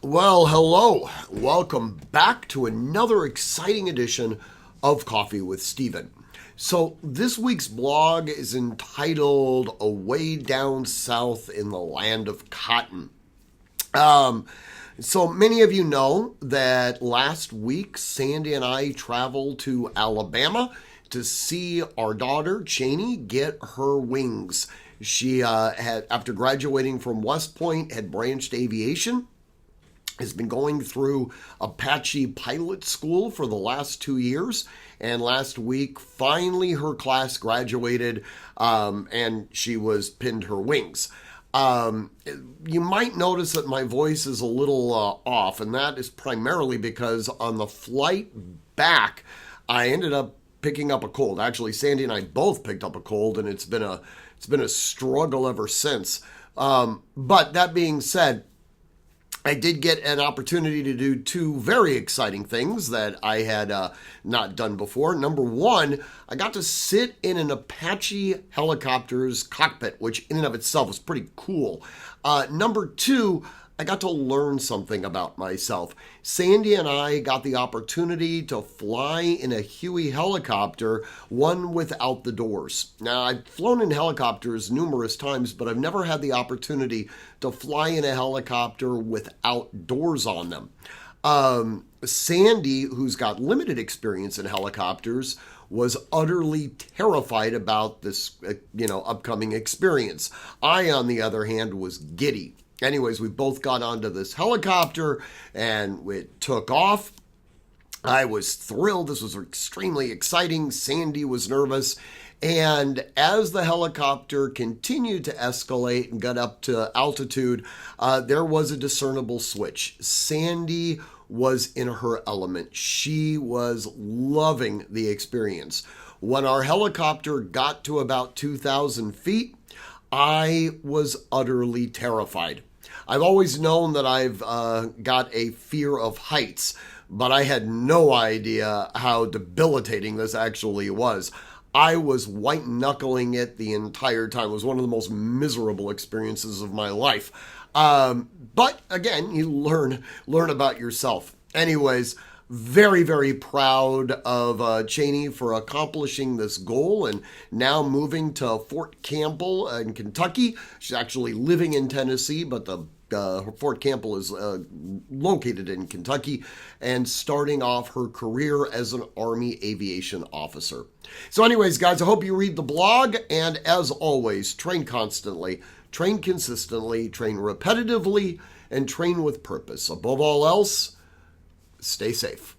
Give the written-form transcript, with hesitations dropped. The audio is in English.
Well, hello. Welcome back to another exciting edition of Coffee with Steven. So, this week's blog is entitled Away Down South in the Land of Cotton. So many of you know that last week Sandy and I traveled to Alabama to see our daughter Cheney get her wings. She had, after graduating from West Pointe, had branched aviation, has been going through Apache pilot school for the last 2 years. And last week, finally, her class graduated and she was pinned her wings. You might notice that my voice is a little off, and that is primarily because on the flight back, I ended up picking up a cold. Actually, Sandy and I both picked up a cold, and it's been a struggle ever since. But that being said, I did get an opportunity to do two very exciting things that I had not done before. Number one, I got to sit in an Apache helicopter's cockpit, which in and of itself was pretty cool. Number two, I got to learn something about myself. Sandy and I got the opportunity to fly in a Huey helicopter, one without the doors. Now, I've flown in helicopters numerous times, but I've never had the opportunity to fly in a helicopter without doors on them. Sandy, who's got limited experience in helicopters, was utterly terrified about this, upcoming experience. I, on the other hand, was giddy. Anyways, we both got onto this helicopter and it took off. I was thrilled. This was extremely exciting. Sandy was nervous. And as the helicopter continued to escalate and got up to altitude, there was a discernible switch. Sandy was in her element. She was loving the experience. When our helicopter got to about 2,000 feet, I was utterly terrified. I've always known that I've got a fear of heights, but I had no idea how debilitating this actually was. I was white-knuckling it the entire time. It was one of the most miserable experiences of my life. But again, you learn about yourself. Anyways, very, very proud of Cheney for accomplishing this goal and now moving to Fort Campbell in Kentucky. She's actually living in Tennessee, but the Fort Campbell is located in Kentucky, and starting off her career as an Army aviation officer. So anyways, guys, I hope you read the blog, and as always, train constantly, train consistently, train repetitively, and train with purpose. Above all else, stay safe.